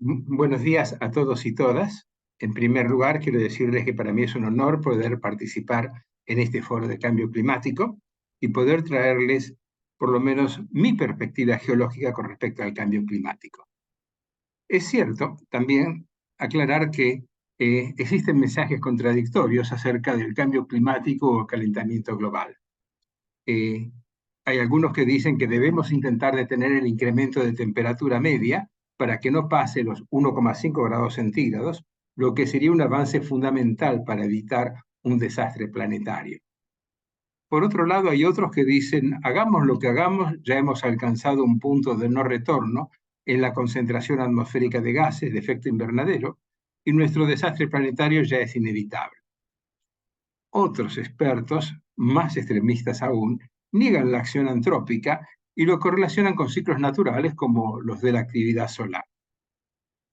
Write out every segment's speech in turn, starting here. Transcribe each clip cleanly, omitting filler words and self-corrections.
Buenos días a todos y todas. En primer lugar, quiero decirles que para mí es un honor poder participar en este foro de cambio climático y poder traerles por lo menos mi perspectiva geológica con respecto al cambio climático. Es cierto también aclarar que existen mensajes contradictorios acerca del cambio climático o calentamiento global. Eh, Hay algunos que dicen que debemos intentar detener el incremento de temperatura media para que no pase los 1,5 grados centígrados, lo que sería un avance fundamental para evitar un desastre planetario. Por otro lado, hay otros que dicen, hagamos lo que hagamos, ya hemos alcanzado un punto de no retorno en la concentración atmosférica de gases de efecto invernadero y nuestro desastre planetario ya es inevitable. Otros expertos, más extremistas aún, niegan la acción antrópica y lo correlacionan con ciclos naturales como los de la actividad solar.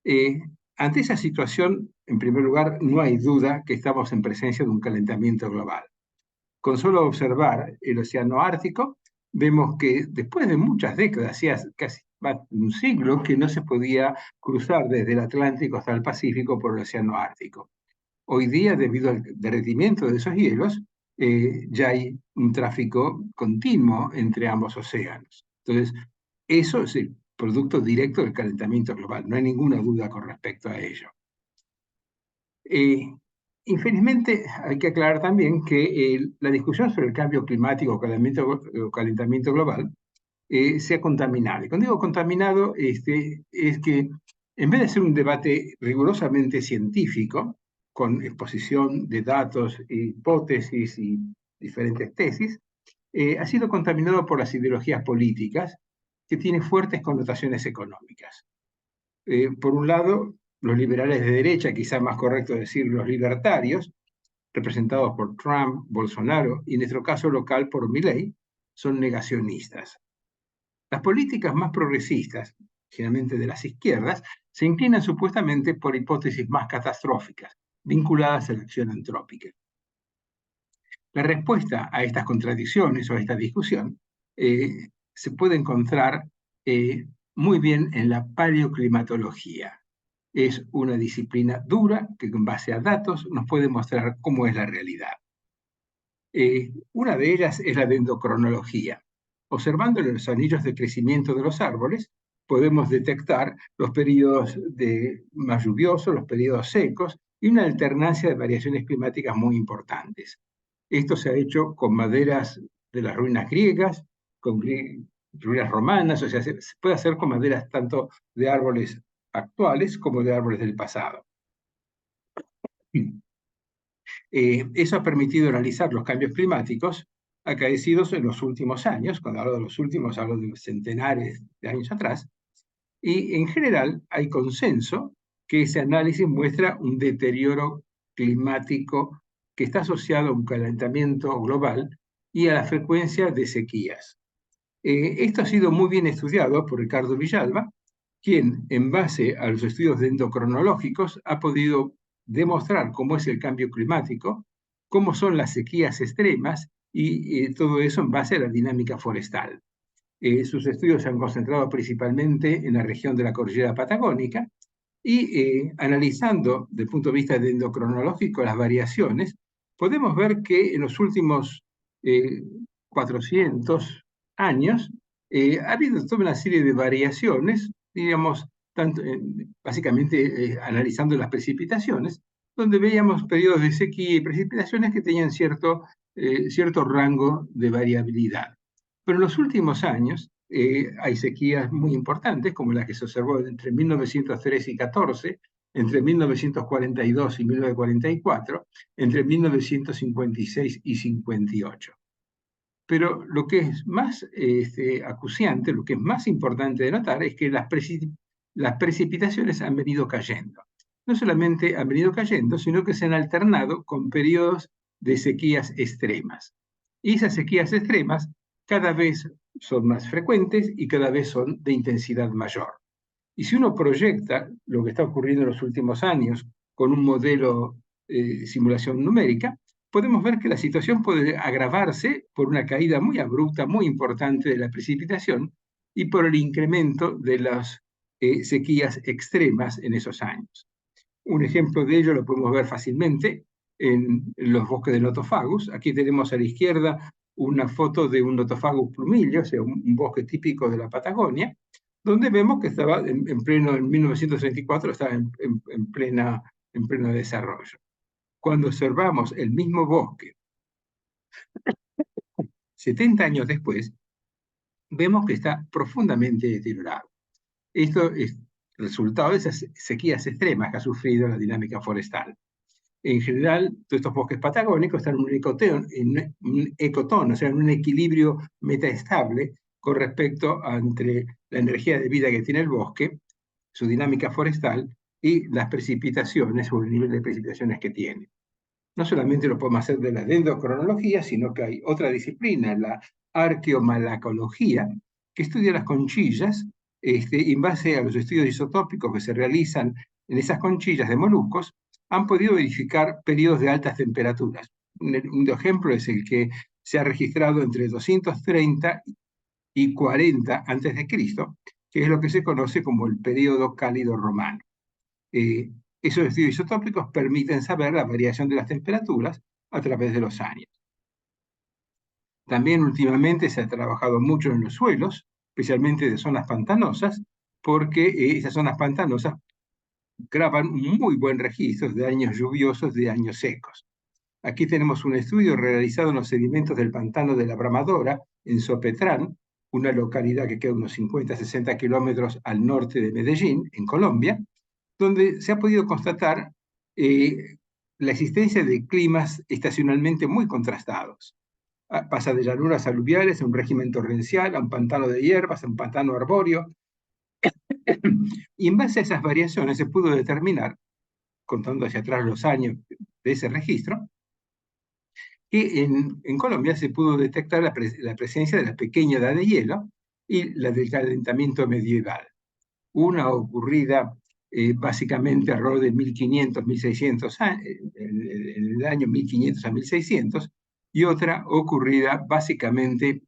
Eh, Ante esa situación, en primer lugar, no hay duda que estamos en presencia de un calentamiento global. Con solo observar el océano Ártico, vemos que después de muchas décadas, hacía casi más de un siglo, que no se podía cruzar desde el Atlántico hasta el Pacífico por el océano Ártico. Hoy día, debido al derretimiento de esos hielos, ya hay un tráfico continuo entre ambos océanos. Entonces, eso es el producto directo del calentamiento global, no hay ninguna duda con respecto a ello. Eh, Infelizmente, hay que aclarar también que la discusión sobre el cambio climático o calentamiento global se ha contaminado. Y cuando digo contaminado, es que en vez de ser un debate rigurosamente científico, con exposición de datos, hipótesis y diferentes tesis, ha sido contaminado por las ideologías políticas que tienen fuertes connotaciones económicas. Por un lado, los liberales de derecha, quizá más correcto decir los libertarios, representados por Trump, Bolsonaro y en nuestro caso local por Milei, son negacionistas. Las políticas más progresistas, generalmente de las izquierdas, se inclinan supuestamente por hipótesis más catastróficas, vinculadas a la acción antrópica. La respuesta a estas contradicciones o a esta discusión se puede encontrar muy bien en la paleoclimatología. Es una disciplina dura que en base a datos nos puede mostrar cómo es la realidad. Una de ellas es la dendrocronología. Observando los anillos de crecimiento de los árboles, podemos detectar los periodos más lluviosos, los periodos secos y una alternancia de variaciones climáticas muy importantes. Esto se ha hecho con maderas de las ruinas griegas, con ruinas romanas, o sea, se puede hacer con maderas tanto de árboles actuales como de árboles del pasado. Eso ha permitido analizar los cambios climáticos acaecidos en los últimos años. Cuando hablo de los últimos, hablo de centenares de años atrás, y en general hay consenso que ese análisis muestra un deterioro climático que está asociado a un calentamiento global y a la frecuencia de sequías. Esto ha sido muy bien estudiado por Ricardo Villalba, quien, en base a los estudios endocronológicos, ha podido demostrar cómo es el cambio climático, cómo son las sequías extremas y todo eso en base a la dinámica forestal. Sus estudios se han concentrado principalmente en la región de la cordillera patagónica y analizando desde el punto de vista endocronológico las variaciones, podemos ver que en los últimos 400 años ha habido toda una serie de variaciones, digamos, tanto, básicamente analizando las precipitaciones, donde veíamos periodos de sequía y precipitaciones que tenían cierto rango de variabilidad. Pero en los últimos años hay sequías muy importantes, como la que se observó entre 1903 y 14, entre 1942 y 1944, entre 1956 y 58. Pero lo que es más acuciante, lo que es más importante de notar es que las precipitaciones han venido cayendo. No solamente han venido cayendo, sino que se han alternado con periodos de sequías extremas. Y esas sequías extremas cada vez son más frecuentes y cada vez son de intensidad mayor. Y si uno proyecta lo que está ocurriendo en los últimos años con un modelo de simulación numérica, podemos ver que la situación puede agravarse por una caída muy abrupta, muy importante de la precipitación y por el incremento de sequías extremas en esos años. Un ejemplo de ello lo podemos ver fácilmente en los bosques de Nothofagus. Aquí tenemos a la izquierda una foto de un Nothofagus plumilio, o sea, un bosque típico de la Patagonia, donde vemos que estaba en 1934, estaba en pleno desarrollo. Cuando observamos el mismo bosque 70 años después, vemos que está profundamente deteriorado. Esto es resultado de esas sequías extremas que ha sufrido la dinámica forestal. En general, todos estos bosques patagónicos están en un ecotono, o sea, en un equilibrio metaestable con respecto entre la energía de vida que tiene el bosque, su dinámica forestal y las precipitaciones o el nivel de precipitaciones que tiene. No solamente lo podemos hacer de la dendrocronología, sino que hay otra disciplina, la arqueomalacología, que estudia las conchillas en base a los estudios isotópicos que se realizan en esas conchillas de moluscos, han podido verificar periodos de altas temperaturas. Un ejemplo es el que se ha registrado entre 230 y 40 a.C., que es lo que se conoce como el periodo cálido romano. Esos estudios isotópicos permiten saber la variación de las temperaturas a través de los años. También últimamente se ha trabajado mucho en los suelos, especialmente de zonas pantanosas, porque esas zonas pantanosas graban muy buen registro de años lluviosos, de años secos. Aquí tenemos un estudio realizado en los sedimentos del pantano de la Bramadora, en Sopetrán, una localidad que queda unos 50-60 kilómetros al norte de Medellín, en Colombia, donde se ha podido constatar la existencia de climas estacionalmente muy contrastados. Pasa de llanuras aluviales a un régimen torrencial, a un pantano de hierbas, a un pantano arbóreo. Y en base a esas variaciones se pudo determinar, contando hacia atrás los años de ese registro, que en Colombia se pudo detectar la presencia de la pequeña edad de hielo y la del calentamiento medieval. Una ocurrida básicamente alrededor de 1500, 1600, en el año 1500 a 1600, y otra ocurrida básicamente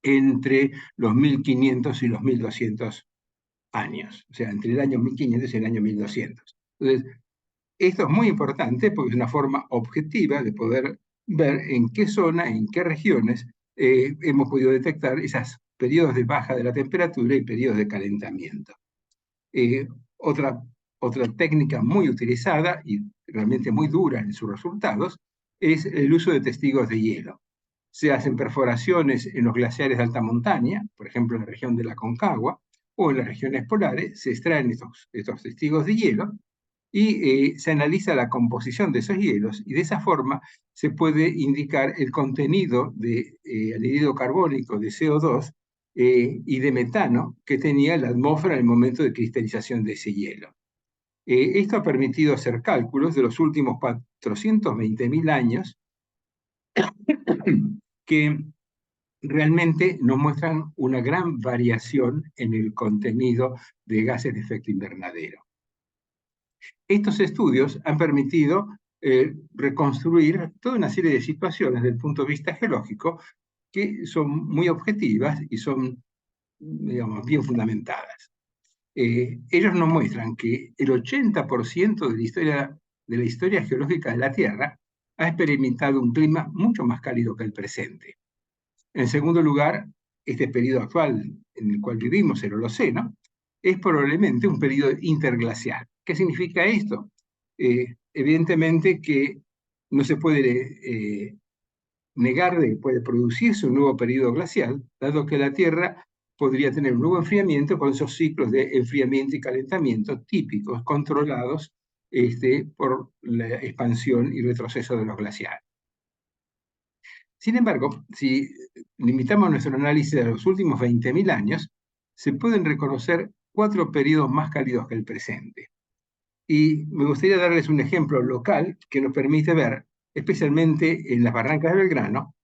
entre los 1500 y los 1200 años, o sea, entre el año 1500 y el año 1200. Entonces, esto es muy importante porque es una forma objetiva de poder ver en qué zona, en qué regiones hemos podido detectar esos periodos de baja de la temperatura y periodos de calentamiento. Otra técnica muy utilizada y realmente muy dura en sus resultados es el uso de testigos de hielo. Se hacen perforaciones en los glaciares de alta montaña, por ejemplo en la región de la Concagua, o en las regiones polares, se extraen estos testigos de hielo y se analiza la composición de esos hielos y de esa forma se puede indicar el contenido de anhídrido carbónico, de CO2 y de metano que tenía la atmósfera en el momento de cristalización de ese hielo. Esto ha permitido hacer cálculos de los últimos 420.000 años que realmente nos muestran una gran variación en el contenido de gases de efecto invernadero. Estos estudios han permitido reconstruir toda una serie de situaciones desde el punto de vista geológico que son muy objetivas y son, digamos, bien fundamentadas. Ellos nos muestran que el 80% de la historia geológica de la Tierra ha experimentado un clima mucho más cálido que el presente. En segundo lugar, este periodo actual en el cual vivimos, el Holoceno, es probablemente un periodo interglacial. ¿Qué significa esto? Evidentemente que no se puede negar de que puede producirse un nuevo periodo glacial, dado que la Tierra podría tener un nuevo enfriamiento con esos ciclos de enfriamiento y calentamiento típicos, controlados por la expansión y retroceso de los glaciares. Sin embargo, si limitamos nuestro análisis a los últimos 20.000 años, se pueden reconocer 4 periodos más cálidos que el presente. Y me gustaría darles un ejemplo local que nos permite ver, especialmente en las barrancas de Belgrano,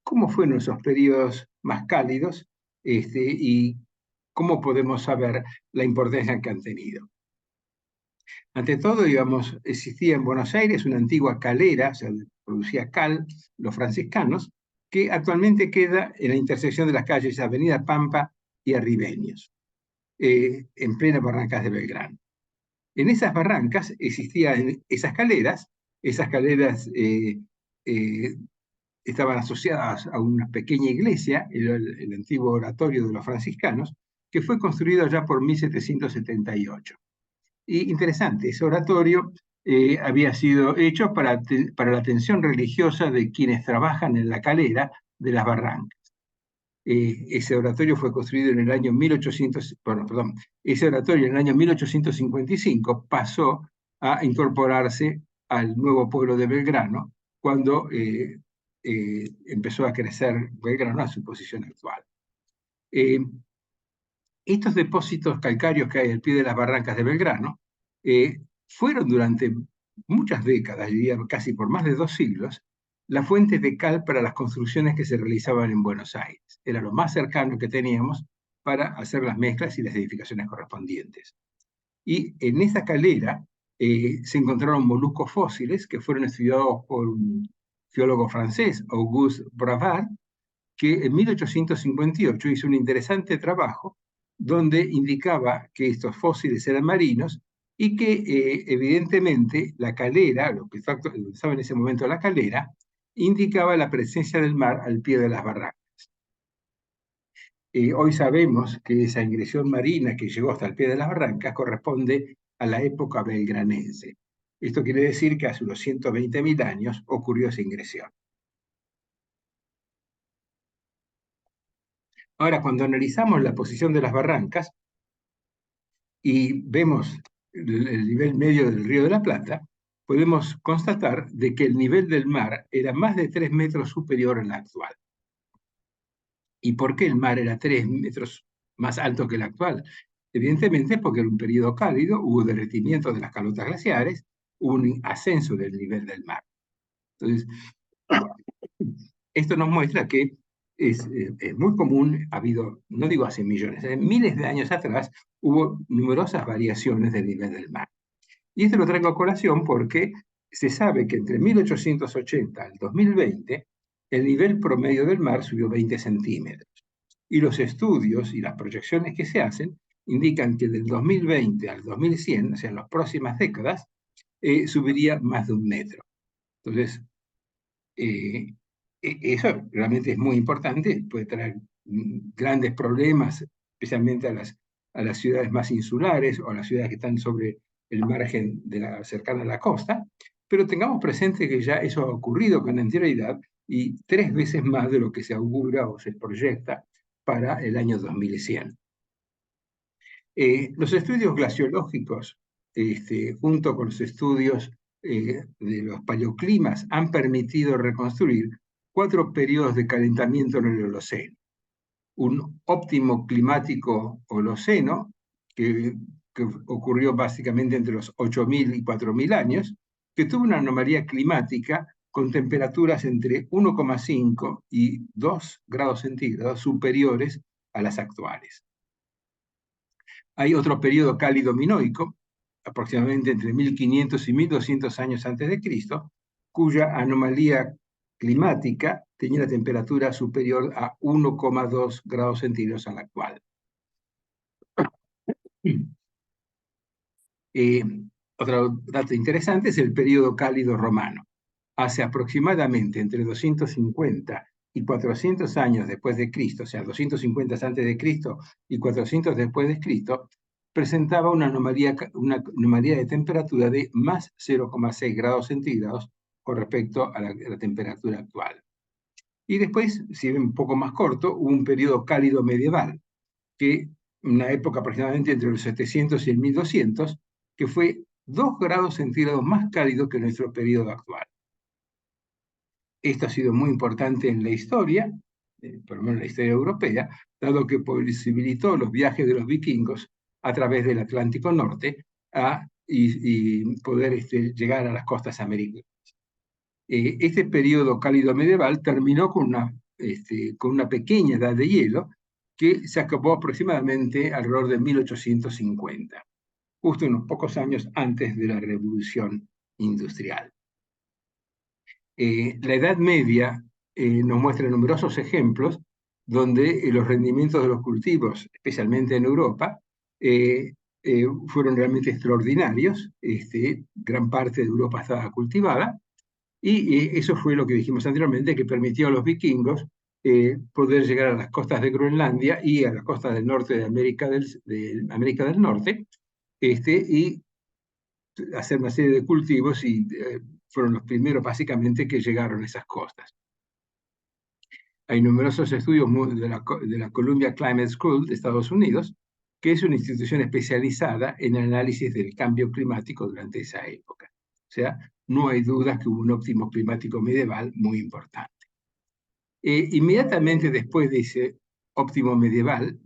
cómo fueron esos periodos más cálidos y cómo podemos saber la importancia que han tenido. Ante todo, digamos, existía en Buenos Aires una antigua calera, o sea, producía cal, los franciscanos, que actualmente queda en la intersección de las calles Avenida Pampa y Arribeños. en plena Barrancas de Belgrano. En esas barrancas existían esas escaleras estaban asociadas a una pequeña iglesia, el antiguo oratorio de los franciscanos, que fue construido ya por 1778. Y interesante, ese oratorio había sido hecho para la atención religiosa de quienes trabajan en la calera de las barrancas. Ese oratorio fue construido en el año 1800, bueno, perdón, ese oratorio en el año 1855 pasó a incorporarse al nuevo pueblo de Belgrano cuando empezó a crecer Belgrano a su posición actual. Estos depósitos calcáreos que hay al pie de las barrancas de Belgrano fueron durante muchas décadas, diría casi por más de 2 siglos, la fuente de cal para las construcciones que se realizaban en Buenos Aires. Era lo más cercano que teníamos para hacer las mezclas y las edificaciones correspondientes. Y en esa calera se encontraron moluscos fósiles que fueron estudiados por un geólogo francés, Auguste Bravard, que en 1858 hizo un interesante trabajo donde indicaba que estos fósiles eran marinos y que evidentemente la calera, lo que estaba en ese momento la calera, indicaba la presencia del mar al pie de las barrancas. Hoy sabemos que esa ingresión marina que llegó hasta el pie de las barrancas corresponde a la época belgranense. Esto quiere decir que hace unos 120.000 años ocurrió esa ingresión. Ahora, cuando analizamos la posición de las barrancas y vemos el nivel medio del Río de la Plata, podemos constatar de que el nivel del mar era más de 3 metros superior al actual. ¿Y por qué el mar era 3 metros más alto que el actual? Evidentemente porque en un periodo cálido hubo derretimiento de las calotas glaciares, hubo un ascenso del nivel del mar. Entonces, esto nos muestra que es muy común, ha habido, no digo hace millones, miles de años atrás, hubo numerosas variaciones del nivel del mar. Y esto lo traigo a colación porque se sabe que entre 1880 al 2020 el nivel promedio del mar subió 20 centímetros. Y los estudios y las proyecciones que se hacen indican que del 2020 al 2100, o sea, en las próximas décadas, subiría más de 1 metro. Entonces, eso realmente es muy importante, puede traer grandes problemas, especialmente a las ciudades más insulares o a las ciudades que están sobre el margen cercana a la costa, pero tengamos presente que ya eso ha ocurrido con anterioridad y 3 veces más de lo que se augura o se proyecta para el año 2100. Los estudios glaciológicos, junto con los estudios de los paleoclimas, han permitido reconstruir 4 periodos de calentamiento en el Holoceno. Un óptimo climático Holoceno, que ocurrió básicamente entre los 8.000 y 4.000 años, que tuvo una anomalía climática con temperaturas entre 1,5 y 2 grados centígrados superiores a las actuales. Hay otro periodo cálido minoico, aproximadamente entre 1500 y 1200 años antes de Cristo, cuya anomalía climática tenía una temperatura superior a 1,2 grados centígrados a la actual. Otro dato interesante es el periodo cálido romano. Hace aproximadamente entre 250 y 400 años después de Cristo, o sea, 250 antes de Cristo y 400 después de Cristo, presentaba una anomalía de temperatura de más 0,6 grados centígrados con respecto a la temperatura actual. Y después, si es un poco más corto, hubo un periodo cálido medieval, que una época aproximadamente entre los 700 y el 1200, que fue 2 grados centígrados más cálido que nuestro periodo actual. Esto ha sido muy importante en la historia, por lo menos en la historia europea, dado que posibilitó los viajes de los vikingos a través del Atlántico Norte y poder llegar a las costas americanas. Este periodo cálido medieval terminó con una pequeña edad de hielo que se acabó aproximadamente alrededor de 1850, justo unos pocos años antes de la Revolución Industrial. La Edad Media nos muestra numerosos ejemplos donde los rendimientos de los cultivos, especialmente en Europa, fueron realmente extraordinarios. Gran parte de Europa estaba cultivada, y eso fue lo que dijimos anteriormente, que permitió a los vikingos poder llegar a las costas de Groenlandia y a las costas del norte de América del Norte, y hacer una serie de cultivos, y fueron los primeros básicamente que llegaron a esas costas. Hay numerosos estudios de la Columbia Climate School de Estados Unidos, que es una institución especializada en análisis del cambio climático durante esa época. O sea, no hay dudas que hubo un óptimo climático medieval muy importante. Inmediatamente después de ese óptimo medieval,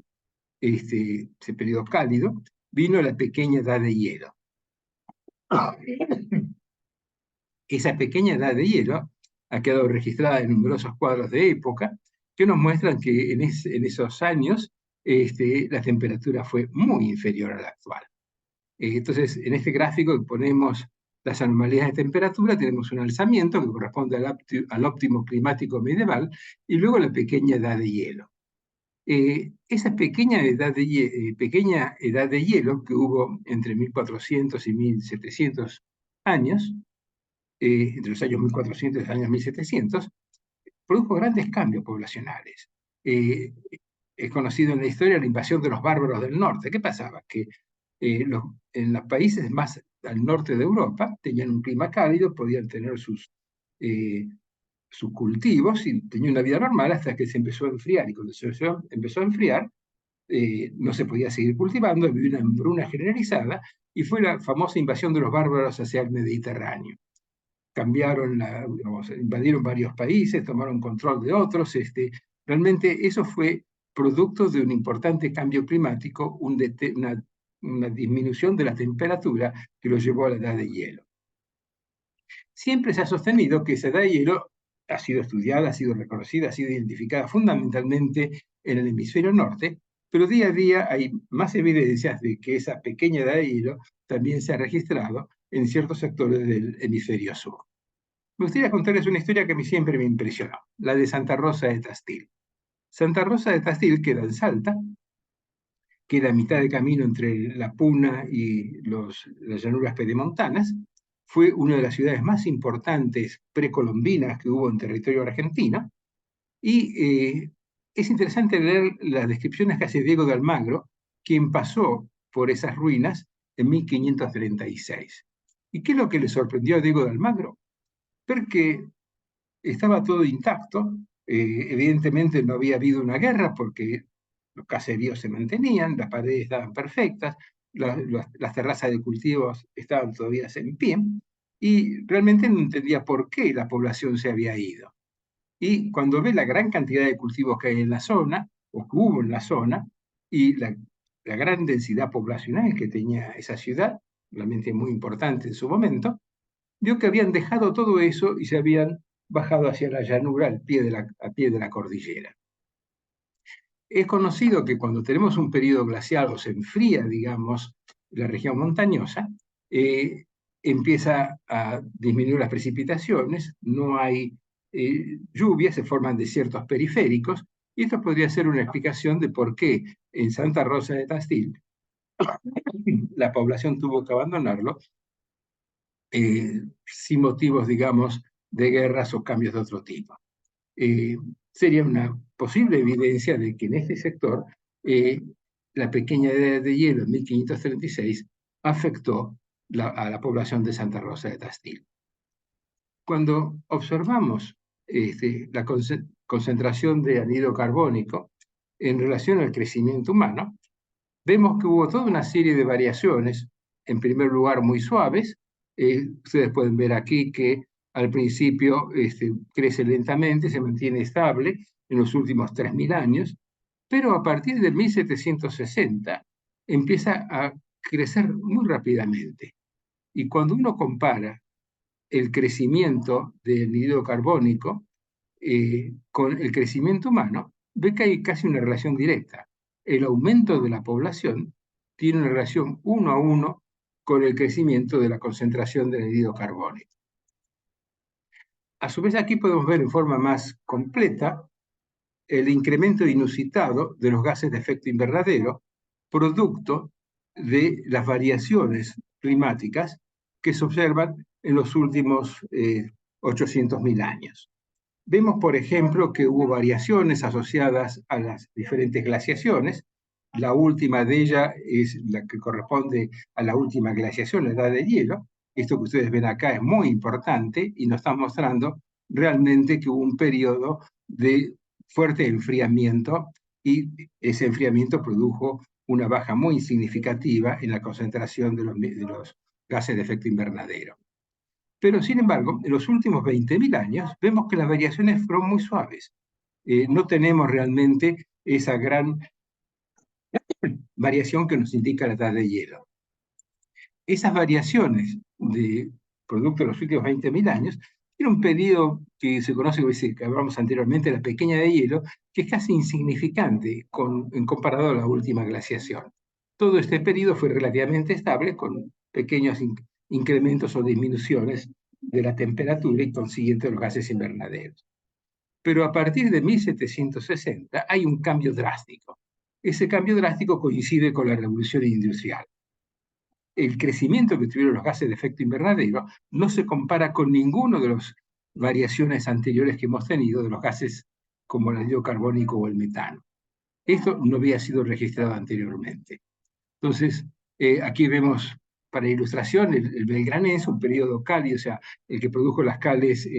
ese periodo cálido, vino la pequeña edad de hielo. Esa pequeña edad de hielo ha quedado registrada en numerosos cuadros de época que nos muestran que en esos años la temperatura fue muy inferior a la actual. Entonces, en este gráfico ponemos las anomalías de temperatura, tenemos un alzamiento que corresponde al óptimo climático medieval, y luego la pequeña edad de hielo. Esa pequeña edad de hielo que hubo entre 1400 y 1700 años, entre los años 1400 y los años 1700, produjo grandes cambios poblacionales. Es conocido en la historia la invasión de los bárbaros del norte. ¿Qué pasaba? Que en los países más al norte de Europa tenían un clima cálido, podían tener sus cultivos y tenían una vida normal hasta que se empezó a enfriar. Y cuando se empezó a enfriar, no se podía seguir cultivando, había una hambruna generalizada, y fue la famosa invasión de los bárbaros hacia el Mediterráneo. Invadieron varios países, tomaron control de otros. Realmente eso fue producto de un importante cambio climático, una disminución de la temperatura que lo llevó a la edad de hielo. Siempre se ha sostenido que esa edad de hielo ha sido estudiada, ha sido reconocida, ha sido identificada fundamentalmente en el hemisferio norte, pero día a día hay más evidencias de que esa pequeña edad de hielo también se ha registrado en ciertos sectores del hemisferio sur. Me gustaría contarles una historia que a mí siempre me impresionó, la de Santa Rosa de Tastil. Santa Rosa de Tastil queda en Salta, queda a mitad de camino entre La Puna y las llanuras pedemontanas. Fue una de las ciudades más importantes precolombinas que hubo en territorio argentino, y es interesante leer las descripciones que hace Diego de Almagro, quien pasó por esas ruinas en 1536. ¿Y qué es lo que le sorprendió a Diego de Almagro? Ver que estaba todo intacto. Evidentemente no había habido una guerra porque los caseríos se mantenían, las paredes estaban perfectas, las terrazas de cultivos estaban todavía en pie, y realmente no entendía por qué la población se había ido. Y cuando ve la gran cantidad de cultivos que hay en la zona, o que hubo en la zona, y la gran densidad poblacional que tenía esa ciudad, realmente muy importante en su momento, vio que habían dejado todo eso y se habían bajado hacia la llanura a pie de la cordillera. Es conocido que cuando tenemos un periodo glacial o se enfría, digamos, la región montañosa, empieza a disminuir las precipitaciones, no hay lluvias, se forman desiertos periféricos, y esto podría ser una explicación de por qué en Santa Rosa de Tastil la población tuvo que abandonarlo sin motivos, digamos, de guerras o cambios de otro tipo. Sería una posible evidencia de que en este sector la pequeña edad de hielo en 1536 afectó a la población de Santa Rosa de Tastil. Cuando observamos la concentración de anhídrido carbónico en relación al crecimiento humano, vemos que hubo toda una serie de variaciones, en primer lugar muy suaves. Ustedes pueden ver aquí que al principio crece lentamente, se mantiene estable en los últimos 3000 años, pero a partir de 1760 empieza a crecer muy rápidamente. Y cuando uno compara el crecimiento del anhídrido carbónico con el crecimiento humano, ve que hay casi una relación directa. El aumento de la población tiene una relación 1 a 1 con el crecimiento de la concentración del anhídrido carbónico. A su vez, aquí podemos ver en forma más completa el incremento inusitado de los gases de efecto invernadero, producto de las variaciones climáticas que se observan en los últimos 800.000 años. Vemos, por ejemplo, que hubo variaciones asociadas a las diferentes glaciaciones. La última de ellas es la que corresponde a la última glaciación, la edad de hielo. Esto que ustedes ven acá es muy importante y nos está mostrando realmente que hubo un periodo de fuerte enfriamiento y ese enfriamiento produjo una baja muy significativa en la concentración de los gases de efecto invernadero. Pero, sin embargo, en los últimos 20.000 años vemos que las variaciones fueron muy suaves. No tenemos realmente esa gran variación que nos indica la edad de hielo. Esas variaciones de producto de los últimos 20.000 años tiene un periodo que se conoce, que hablamos anteriormente, la pequeña de hielo, que es casi insignificante en comparado a la última glaciación. Todo este periodo fue relativamente estable, con pequeños incrementos o disminuciones de la temperatura y consiguiente de los gases invernaderos. Pero a partir de 1760 hay un cambio drástico. Ese cambio drástico coincide con la revolución industrial. El crecimiento que tuvieron los gases de efecto invernadero no se compara con ninguno de las variaciones anteriores que hemos tenido de los gases como el anhídrido carbónico o el metano. Esto no había sido registrado anteriormente. Entonces, aquí vemos para ilustración el belgranés, un periodo cálido, o sea, el que produjo las cales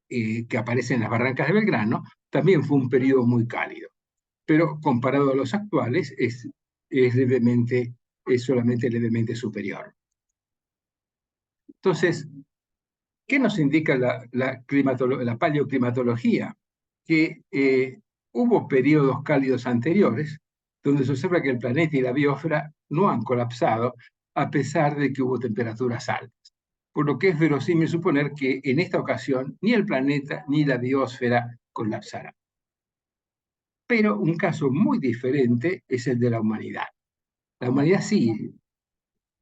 que aparecen en las barrancas de Belgrano, también fue un periodo muy cálido. Pero comparado a los actuales, es solamente levemente superior. Entonces, ¿qué nos indica la paleoclimatología? Que hubo periodos cálidos anteriores donde se observa que el planeta y la biosfera no han colapsado a pesar de que hubo temperaturas altas. Por lo que es verosímil suponer que en esta ocasión ni el planeta ni la biosfera colapsarán. Pero un caso muy diferente es el de la humanidad. La humanidad sí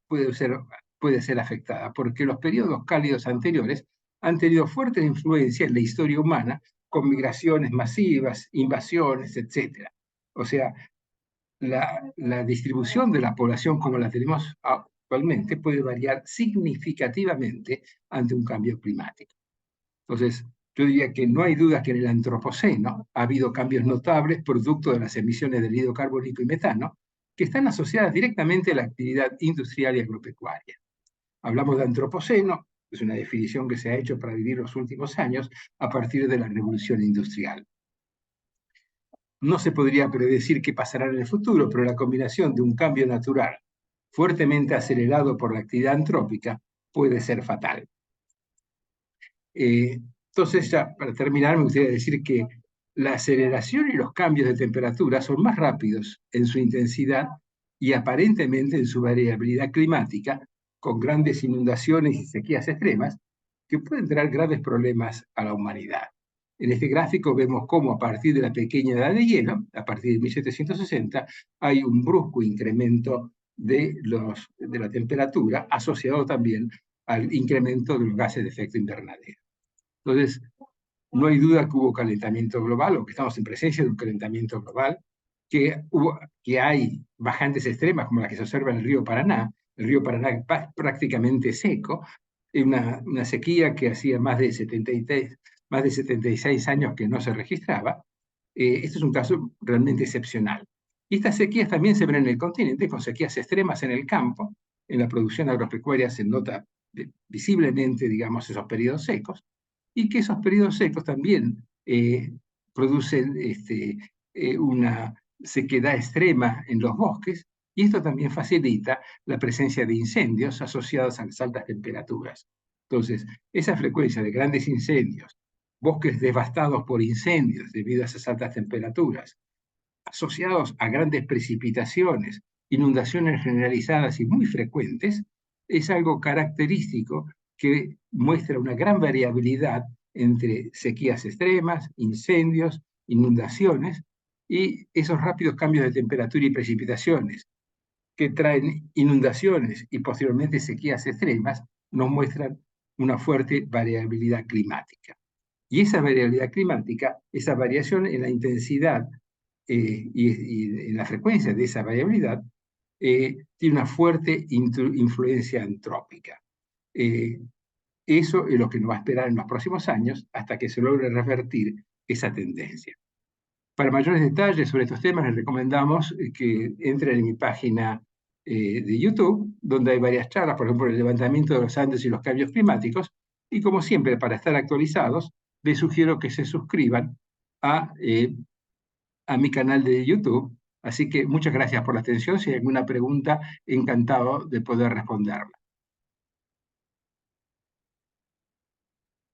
puede ser afectada, porque los periodos cálidos anteriores han tenido fuerte influencia en la historia humana, con migraciones masivas, invasiones, etc. O sea, la distribución de la población como la tenemos actualmente puede variar significativamente ante un cambio climático. Entonces, yo diría que no hay duda que en el Antropoceno ha habido cambios notables producto de las emisiones de anhídrido carbónico y metano, que están asociadas directamente a la actividad industrial y agropecuaria. Hablamos de Antropoceno, es una definición que se ha hecho para vivir los últimos años a partir de la revolución industrial. No se podría predecir qué pasará en el futuro, pero la combinación de un cambio natural fuertemente acelerado por la actividad antrópica puede ser fatal. Entonces, ya para terminar, me gustaría decir que la aceleración y los cambios de temperatura son más rápidos en su intensidad y aparentemente en su variabilidad climática, con grandes inundaciones y sequías extremas, que pueden traer graves problemas a la humanidad. En este gráfico vemos cómo a partir de la pequeña edad de hielo, a partir de 1760, hay un brusco incremento de la temperatura asociado también al incremento de los gases de efecto invernadero. Entonces, no hay duda que hubo calentamiento global, o que estamos en presencia de un calentamiento global, que hay bajantes extremas como la que se observa en el río Paraná. El río Paraná es prácticamente seco, una sequía que hacía más de 76 años que no se registraba. Este es un caso realmente excepcional. Y estas sequías también se ven en el continente, con sequías extremas en el campo. En la producción agropecuaria se nota visiblemente, digamos, esos periodos secos, y que esos periodos secos también producen una sequedad extrema en los bosques, y esto también facilita la presencia de incendios asociados a las altas temperaturas. Entonces, esa frecuencia de grandes incendios, bosques devastados por incendios debido a esas altas temperaturas, asociados a grandes precipitaciones, inundaciones generalizadas y muy frecuentes, es algo característico que muestra una gran variabilidad entre sequías extremas, incendios, inundaciones y esos rápidos cambios de temperatura y precipitaciones que traen inundaciones y posteriormente sequías extremas, nos muestran una fuerte variabilidad climática. Y esa variabilidad climática, esa variación en la intensidad y en la frecuencia de esa variabilidad, tiene una fuerte influencia antrópica. Eso es lo que nos va a esperar en los próximos años hasta que se logre revertir esa tendencia. Para mayores detalles sobre estos temas, les recomendamos que entren en mi página de YouTube, donde hay varias charlas, por ejemplo, el levantamiento de los Andes y los cambios climáticos. Y como siempre, para estar actualizados, les sugiero que se suscriban a mi canal de YouTube. Así que muchas gracias por la atención. Si hay alguna pregunta, encantado de poder responderla.